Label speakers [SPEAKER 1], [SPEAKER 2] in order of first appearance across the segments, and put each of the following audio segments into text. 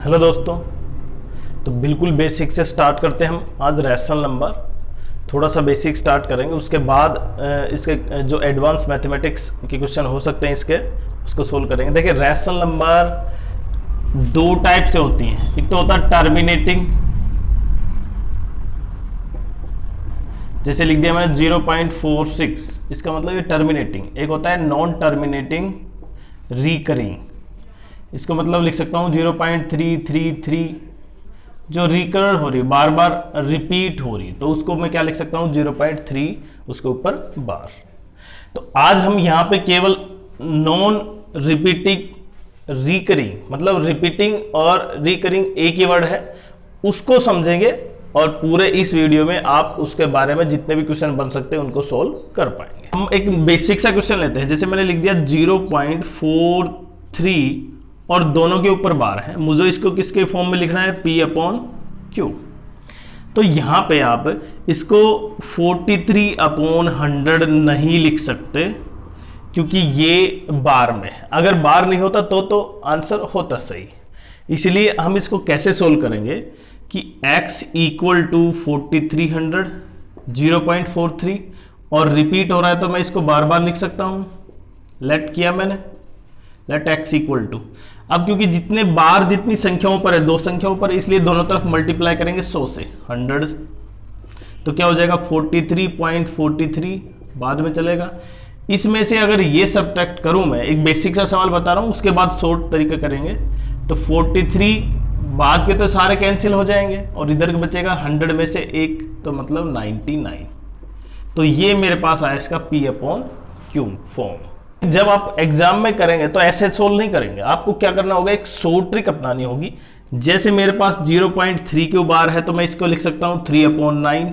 [SPEAKER 1] Hello दोस्तों। तो बिल्कुल बेसिक से स्टार्ट करते हैं हम आज रैशनल नंबर। थोड़ा सा बेसिक स्टार्ट करेंगे, उसके बाद इसके जो एडवांस मैथमेटिक्स के क्वेश्चन हो सकते हैं इसके उसको सोल्व करेंगे। देखिए रैशनल नंबर दो टाइप से होती हैं। एक तो होता है टर्मिनेटिंग, जैसे लिख दिया मैंने 0.46, इसका मतलब ये टर्मिनेटिंग। एक होता है नॉन टर्मिनेटिंग रिकरिंग, इसको मतलब लिख सकता हूं 0.333, जो रिकर्ड हो रही है, बार बार रिपीट हो रही है, तो उसको मैं क्या लिख सकता हूं 0.3 उसके ऊपर बार। तो आज हम यहां पे केवल नॉन रिपीटिंग रिकरिंग, मतलब रिपीटिंग और रिकरिंग एक ही वर्ड है, उसको समझेंगे और पूरे इस वीडियो में आप उसके बारे में जितने भी क्वेश्चन बन सकते हैं उनको सोल्व कर पाएंगे। हम एक बेसिक सा क्वेश्चन लेते हैं, जैसे मैंने लिख दिया 0.43 और दोनों के ऊपर बार है, मुझे इसको किसके फॉर्म में लिखना है, P/Q। तो यहां पे आप इसको 43/100 नहीं लिख सकते क्योंकि ये बार में है। अगर बार नहीं होता तो आंसर होता सही। इसलिए हम इसको कैसे सोल्व करेंगे कि x इक्वल टू 4300 0.43 और रिपीट हो रहा है तो मैं इसको बार बार लिख सकता हूं। लेट किया मैंने, लेट x इक्वल टू, अब क्योंकि जितने बार जितनी संख्याओं पर है, दो संख्याओं पर, इसलिए दोनों तरफ मल्टीप्लाई करेंगे 100 से 100, तो क्या हो जाएगा 43.43, बाद में चलेगा। इसमें से अगर ये सब्ट्रैक्ट करूं, मैं एक बेसिक सा सवाल बता रहा हूं, उसके बाद शॉर्ट तरीका करेंगे, तो 43 बाद के तो सारे कैंसिल हो जाएंगे और इधर बचेगा 100 में से एक, तो मतलब 99। तो ये मेरे पास आया इसका P/Q फॉर्म। जब आप एग्जाम में करेंगे तो ऐसे सोल्व नहीं करेंगे, आपको क्या करना होगा, एक शॉर्ट ट्रिक अपनानी होगी। जैसे मेरे पास 0.3 के बार है तो मैं इसको लिख सकता हूं 3/9।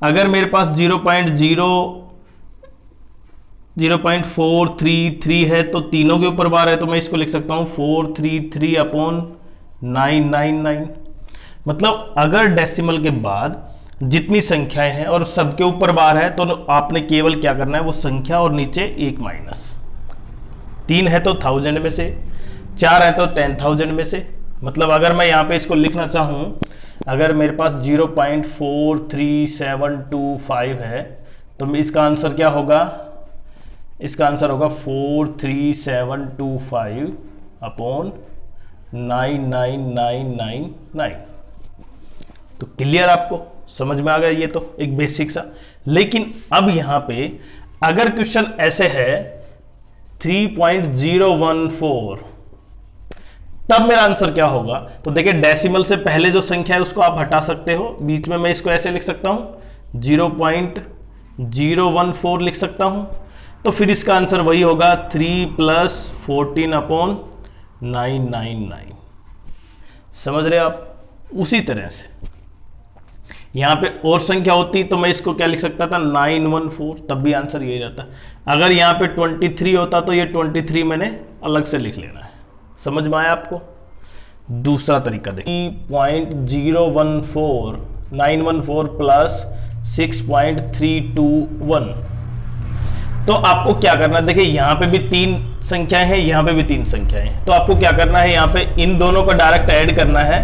[SPEAKER 1] अगर मेरे पास 0.433 है तो तीनों के ऊपर बार है तो मैं इसको लिख सकता हूं 433/999। मतलब अगर डेसिमल के बाद जितनी संख्याएं हैं और सबके ऊपर बार है तो आपने केवल क्या करना है, वो संख्या और नीचे एक माइनस। 3 है तो 1000 में से, 4 है तो 10,000 में से। मतलब अगर मैं यहां पे इसको लिखना चाहूं, अगर मेरे पास 0.43725 है तो इसका आंसर क्या होगा, इसका आंसर होगा 43725/99999। तो क्लियर, आपको समझ में आ गया, ये तो एक बेसिक सा। लेकिन अब यहां पे अगर क्वेश्चन ऐसे है 3.014, तब मेरा आंसर क्या होगा। तो देखिए डेसिमल से पहले जो संख्या है उसको आप हटा सकते हो, बीच में मैं इसको ऐसे लिख सकता हूं 0.014 लिख सकता हूं, तो फिर इसका आंसर वही होगा 3 + 14/999। समझ रहे आप। उसी तरह से यहां पे और संख्या होती तो मैं इसको क्या लिख सकता था 914, तब भी आंसर यही रहता। अगर यहां पे 23 होता तो ये 23 मैंने अलग से लिख लेना है। समझ में आया आपको। दूसरा तरीका देखिए 914 प्लस 6.321, तो आपको क्या करना है, देखिए यहां पे भी 3 संख्याएं हैं, यहां पे भी 3 संख्याएं हैं, तो आपको क्या करना है, यहां पे इन दोनों को डायरेक्ट ऐड करना है।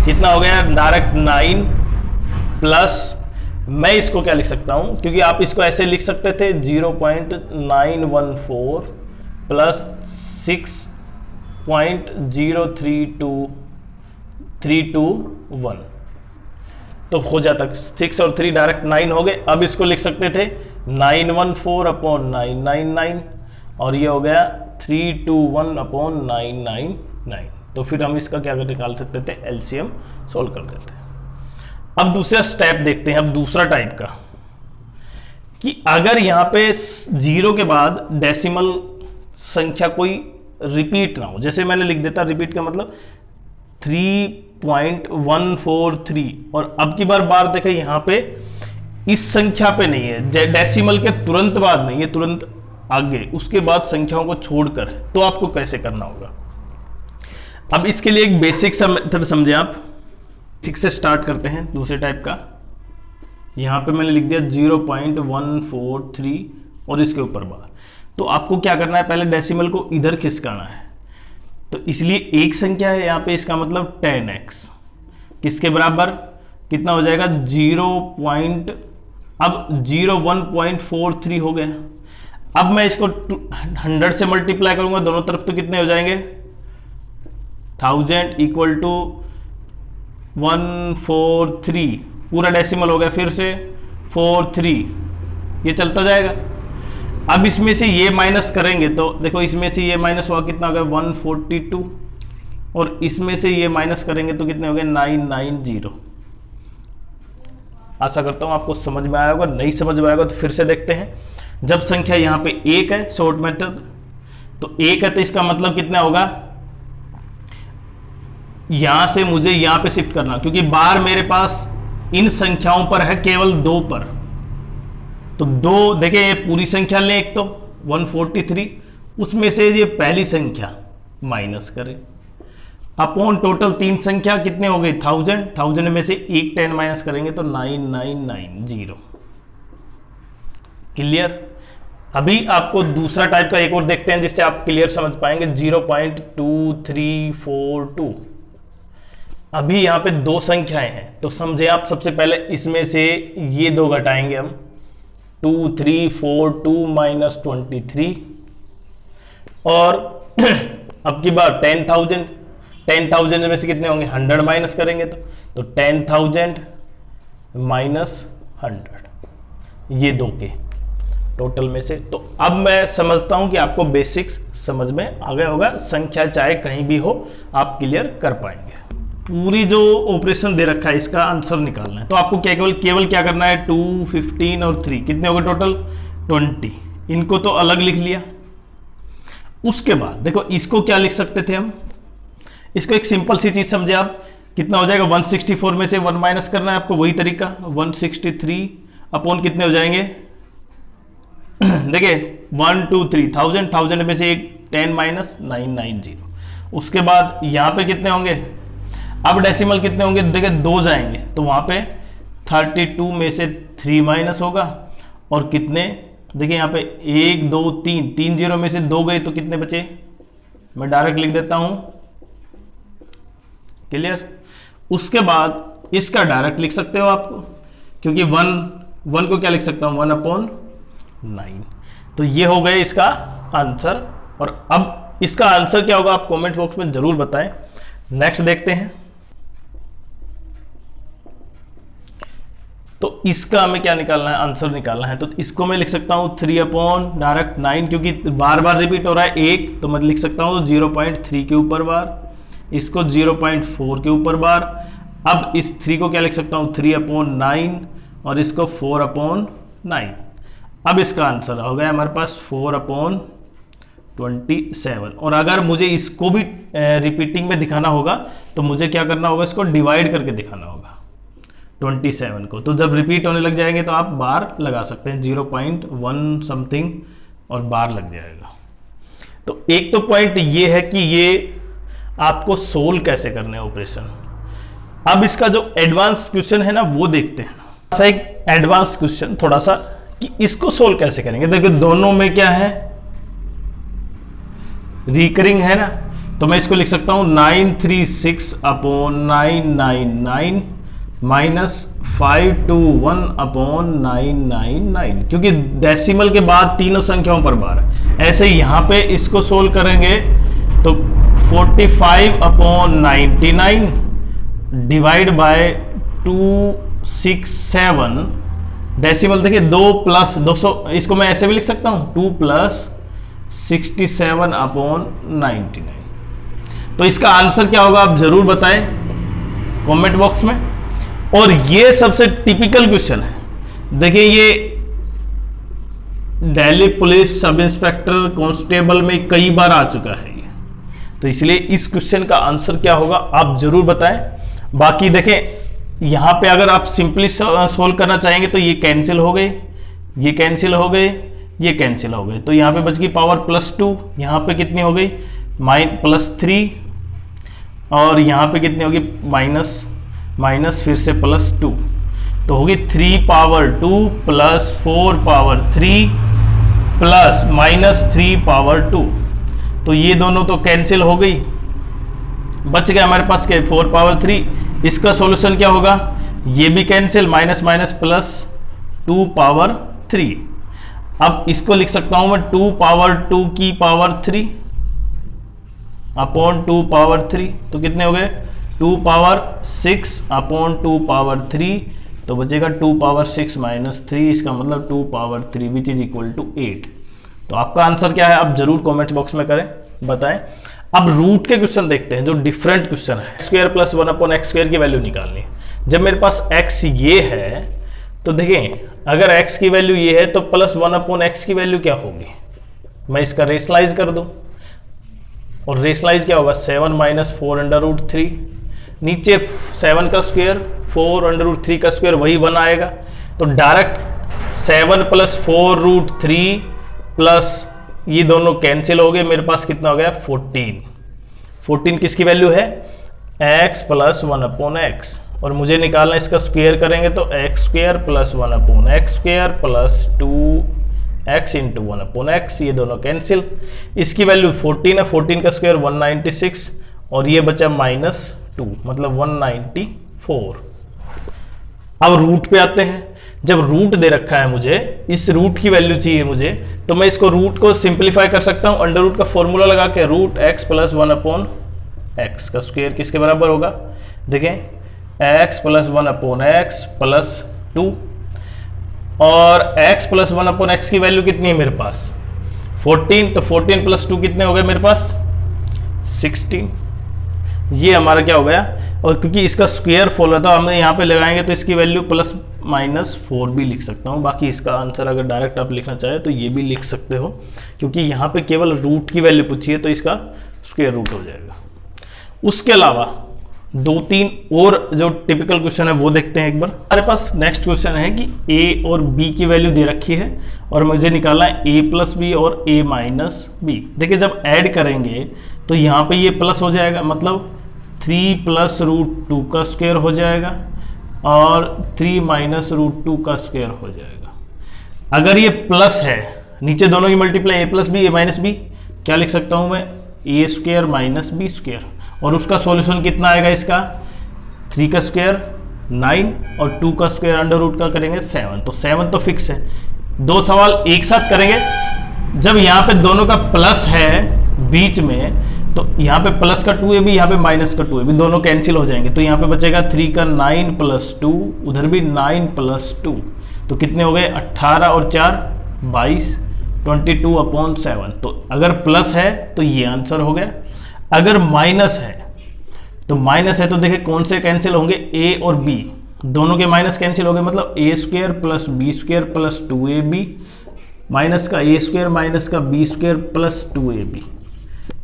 [SPEAKER 1] कितना हो गया, डायरेक्ट 9 प्लस, मैं इसको क्या लिख सकता हूं, क्योंकि आप इसको ऐसे लिख सकते थे 0.914 प्लस 6.032321, तो हो जाता 6 और 3 डायरेक्ट 9 हो गए। अब इसको लिख सकते थे 914/999 और ये हो गया 321/999। तो फिर हम इसका क्या निकाल सकते थे, एलसीएम सोल्व कर देते हैं। अब दूसरा स्टेप देखते हैं, अब दूसरा टाइप का, कि अगर यहां पे 0 के बाद डेसिमल संख्या कोई रिपीट ना हो, जैसे मैंने लिख देता, रिपीट का मतलब 3.143, और अब की बार देखें यहां पे इस संख्या पे नहीं है, डेसिमल के तुरंत बाद नहीं है, तुरंत आगे उसके बाद संख्याओं को छोड़कर है, तो आपको कैसे करना होगा। अब इसके लिए एक बेसिक सा मेथड समझे आप। 6 से स्टार्ट करते हैं दूसरे टाइप का। यहां पे मैंने लिख दिया 0.143 और इसके ऊपर बार। तो आपको क्या करना है, पहले डेसिमल को इधर खिसकाना है, तो इसलिए एक संख्या है यहाँ पे, इसका मतलब 10x किसके बराबर, कितना हो जाएगा 0143 हो गया। अब मैं इसको 100 से मल्टीप्लाई करूंगा दोनों तरफ तो कितने हो जाएंगे 1000 इक्वल टू 143, पूरा डेसिमल हो गया, फिर से 43, ये चलता जाएगा। अब इसमें से ये माइनस करेंगे तो देखो इसमें से ये माइनस हुआ कितना हो गया 142, और इसमें से ये माइनस करेंगे तो कितने हो गए 990। आशा करता हूं आपको समझ में आया होगा, नहीं समझ में आएगा तो फिर से देखते हैं। जब संख्या यहां पे एक है, शॉर्ट मेथड, तो एक है तो इसका मतलब कितना होगा, यहां से मुझे यहां पे शिफ्ट करना, क्योंकि बार मेरे पास इन संख्याओं पर है केवल 2 पर, तो 2 देखिए ये पूरी संख्या लें एक तो 143, उसमें से ये पहली संख्या माइनस करें अपॉन टोटल 3 संख्या कितने हो गई 1000 में से एक 10 माइनस करेंगे तो 9990। क्लियर। अभी आपको दूसरा टाइप का एक और देखते हैं जिससे आप क्लियर समझ पाएंगे, 0.2342। अभी यहां पे 2 संख्याएं हैं तो समझे आप, सबसे पहले इसमें से ये 2 घटाएंगे हम, 2342 माइनस 23, और अब की बार 10,000 में से कितने होंगे 100 माइनस करेंगे तो 10,000 माइनस 100, ये 2 के टोटल में से। तो अब मैं समझता हूं कि आपको बेसिक्स समझ में आ गया होगा, संख्या चाहे कहीं भी हो आप क्लियर कर पाएंगे। पूरी जो ऑपरेशन दे रखा है इसका आंसर निकालना है, तो आपको केवल क्या करना है 2, 15 और 3 कितने हो गए टोटल 20, इनको तो अलग लिख लिया। उसके बाद देखो इसको क्या लिख सकते थे हम, इसको एक सिंपल सी चीज समझे आप, कितना हो जाएगा 164 में से 1 माइनस करना है आपको, वही तरीका 163 अपॉन कितने हो जाएंगे देखिए 1 2 3 1000 में से एक 10 माइनस 990। उसके बाद यहां पे कितने होंगे, अब डेसिमल कितने होंगे देखिए 2 जाएंगे तो वहां पे 32 में से 3 माइनस होगा, और कितने देखिए यहां पे 1 2 3 3 0 में से 2 गए तो कितने बचे, मैं डायरेक्ट लिख देता हूं। क्लियर। उसके बाद इसका डायरेक्ट लिख सकते हो आप, क्योंकि 1 को क्या लिख सकता हूं 1/9, तो ये हो गए इसका आंसर। और अब इसका आंसर क्या होगा आप कमेंट बॉक्स में जरूर बताएं। नेक्स्ट देखते हैं, तो इसका हमें क्या निकालना है आंसर निकालना है, तो इसको मैं लिख सकता हूं 3/9, क्योंकि बार बार रिपीट हो रहा है 1, तो मैं लिख सकता हूं 0.3 के ऊपर बार, इसको 0.4 के ऊपर बार। अब इस 3 को क्या लिख सकता हूं 3/9 और इसको 4/9। अब इसका आंसर हो गया हमारे पास 4/27। और अगर मुझे इसको भी रिपीटिंग में दिखाना होगा तो मुझे क्या करना होगा, इसको डिवाइड करके दिखाना होगा 27 को। तो जब रिपीट होने लग जाएंगे तो आप बार लगा सकते हैं 0.1 समथिंग और बार लग जाएगा। तो एक तो पॉइंट ये है कि ये आपको सोल्व कैसे करना है ऑपरेशन। अब इसका जो एडवांस क्वेश्चन है ना वो देखते हैं, ऐसा एक एडवांस क्वेश्चन थोड़ा सा कि इसको सोल्व कैसे करेंगे। देखो दोनों में क्या है रिकरिंग है ना, तो मैं इसको लिख सकता हूं 936/999 माइनस 521/999, क्योंकि डेसिमल के बाद तीनों संख्याओं पर बार है। ऐसे ही यहां पे इसको सोल्व करेंगे तो 45/99 डिवाइड बाय 267, डेसिमल देखिए 2 + 200, इसको मैं ऐसे भी लिख सकता हूं 2 + 67/99। तो इसका आंसर क्या होगा आप जरूर बताएं कमेंट बॉक्स में। और ये सबसे टिपिकल क्वेश्चन है, देखिए ये Delhi police sub inspector constable में कई बार आ चुका है ये, तो इसलिए इस क्वेश्चन का आंसर क्या होगा आप जरूर बताएं। बाकी देखें यहां पे अगर आप सिंपली सोल्व करना चाहेंगे तो ये कैंसिल हो गए, ये कैंसिल हो गए, ये कैंसिल हो गए, तो यहां पे बच गई पावर +2, यहां पे कितनी हो गई +3, और यहां पे कितनी होगी माइनस फिर से +2, तो होगी 3/2 + 4/3 प्लस -3/2, तो ये दोनों तो कैंसिल हो गई, बच गया हमारे पास के 4 पावर 3। इसका सॉल्यूशन क्या होगा, ये भी cancel, minus minus plus 2 power 3। अब इसको लिख सकता हूं मैं 2 पावर 2 की पावर 3 अपॉन 2 पावर 3, तो कितने हो गए 2 पावर 6 अपॉन 2 पावर 3, तो बचेगा 2 पावर 6 माइनस 3, इसका मतलब 2 power 3 which is equal to 8। तो आपका आंसर क्या है, आप जरूर कमेंट बॉक्स में करें, बताएं। अब रूट के क्वेश्चन देखते हैं जो डिफरेंट क्वेश्चन है। Square plus 1 upon x square की वैल्यू निकालनी है। जब मेरे पास x ये है तो देखें, अगर x की वैल्यू ये है तो प्लस 1 अपॉन एक्स की वैल्यू क्या होगी, मैं इसका रेशनलाइज कर दूं, और रेशनलाइज क्या होगा 7 माइनस 4 अंडर रूट 3, नीचे 7 का स्क्वायर 4 अंडर रूट 3 का स्क्वायर वही 1 आएगा, तो डायरेक्ट 7 प्लस 4 रूट 3 प्लस ये दोनों कैंसिल हो गए, मेरे पास कितना हो गया 14 किसकी वैल्यू है x प्लस 1 अपॉन एक्स, और मुझे निकालना इसका स्क्वायर करेंगे तो x square plus 1 upon x square plus 2x into 1 upon x, ये दोनों कैंसिल। इसकी वैल्यू 14 है, 14 का स्क्वायर 196, और ये बचा -2 मतलब 194। अब रूट पे आते हैं। जब रूट दे रखा है मुझे, इस रूट की वैल्यू चाहिए मुझे, तो मैं इसको रूट को सिंप्लीफाई कर सकता हूं अंडर रूट का फॉर्मूला लगा के, root x plus 1 upon x का स्क्वायर किसके बराबर होगा, देखें x plus 1 upon x plus 2, और x प्लस 1 अपॉन एक्स की वैल्यू कितनी है मेरे पास 14, तो 14 प्लस 2 कितने हो गए मेरे पास 16, ये हमारा क्या हो गया। और क्योंकि इसका स्क्वायर फॉलो था, हमने यहाँ पे लगाएंगे तो इसकी वैल्यू प्लस माइनस 4 भी लिख सकता हूँ। बाकी इसका आंसर अगर डायरेक्ट आप लिखना चाहे तो ये भी लिख सकते हो, क्योंकि यहाँ पे केवल रूट की वैल्यू पूछी है तो इसका स्क्वायर रूट हो जाएगा। उसके अलावा 2-3 और जो टिपिकल क्वेश्चन है वो देखते हैं एक बार। हमारे पास नेक्स्ट क्वेश्चन है कि a और b की वैल्यू दे रखी है और मुझे निकालना है a प्लस बी और a माइनस बी। देखिए जब ऐड करेंगे तो यहाँ पे ये प्लस हो जाएगा, मतलब 3 प्लस रूट 2 का स्क्वायर हो जाएगा और 3 माइनस रूट 2 का स्क्वायर हो जाएगा। अगर ये प्लस है, नीचे दोनों की multiply a plus B a minus B, क्या लिख सकता हूँ मैं a square minus B square, और उसका सॉल्यूशन कितना आएगा इसका 3 का स्क्वायर 9 और 2 का स्क्वायर अंडर रूट का करेंगे 7, तो 7 तो फिक्स है। दो सवाल एक साथ करेंगे। जब यहाँ पे दोनों का प्लस है बीच में, तो यहाँ पे प्लस का 2ab, यहाँ पे माइनस का 2ab, दोनों कैंसिल हो जाएंगे, तो यहाँ पे बचेगा 3 का 9 प्लस 2, उधर भी 9 प्लस 2, तो कितने हो गए 18 और 4 22, 22 अपॉन 7। तो अगर प्लस है तो ये आंसर हो गया। अगर माइनस है तो देखिए कौन से कैंसिल होंगे, a और b दोनों के माइनस कैंसिल हो गए, मतलब a square plus B square plus 2ab, minus का a स्क्वायर माइनस का b स्क्वायर प्लस 2ab,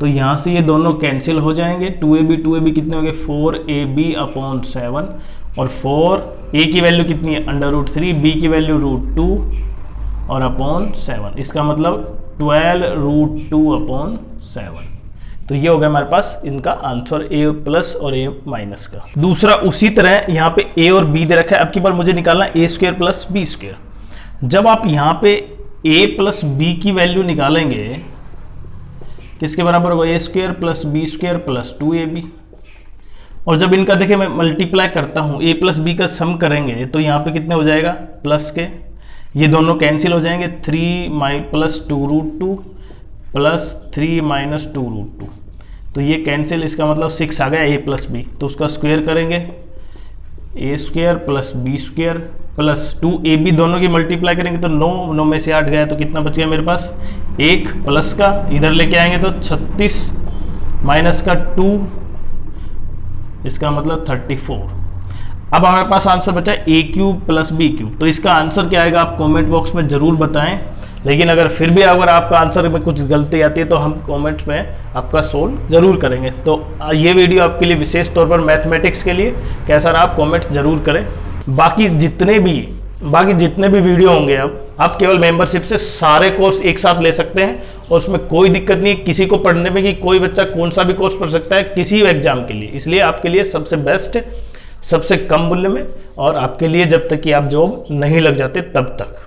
[SPEAKER 1] तो यहां से ये दोनों कैंसिल हो जाएंगे। 2ab कितने हो गए 4ab अपॉन 7, और 4a की वैल्यू कितनी है अंडर रूट 3, b की वैल्यू रूट 2 और अपॉन 7, इसका मतलब 12 रूट 2 अपॉन 7। तो ये हो गया हमारे पास इनका आंसर a प्लस और a माइनस का। दूसरा उसी तरह यहाँ पे a और b दे रखा है, अब की बार मुझे निकालना a square plus B square. जब आप यहाँ पे a प्लस b की वैल्यू निकालेंगे किसके बराबर होगा a square plus B square plus 2ab, और जब इनका देखिए मैं मल्टीप्लाई करता हूँ a प्लस बी का सम करेंगे तो यहाँ पे कितने हो जाएगा प्लस के, ये दोनों कैंसिल हो जाएंगे, 3 plus 2 root 2 plus 3 minus 2 root 2, तो ये कैंसिल, इसका मतलब 6 आ गया a प्लस बी, तो उसका स्क्वायर करेंगे a square plus B square plus 2ab, दोनों की मल्टीप्लाई करेंगे तो 9 में से 8 गया, तो कितना बच गया मेरे पास 1 प्लस का इधर लेके आएंगे तो 36 माइनस का 2, इसका मतलब 34। अब हमारे पास आंसर बचा a cube plus B cube, तो इसका आंसर क्या आएगा आप कमेंट बॉक्स में जरूर बताएं। लेकिन अगर फिर भी अगर आपका आंसर में कुछ गलती आती है तो हम कमेंट्स में आपका सोल्व जरूर करेंगे। तो ये वीडियो आपके लिए विशेष तौर पर मैथमेटिक्स के लिए, कैसा रहा आप कमेंट्स जरूर करें। बाकी जितने भी वीडियो होंगे अब आप केवल मेंबरशिप से सारे कोर्स एक साथ ले सकते हैं, और उसमें कोई दिक्कत नहीं है किसी को पढ़ने में कि कोई बच्चा कौन सा भी कोर्स पढ़ सकता है किसी एग्जाम के लिए। इसलिए आपके लिए सबसे बेस्ट, सबसे कम मूल्य में, और आपके लिए जब तक कि आप जॉब नहीं लग जाते तब तक।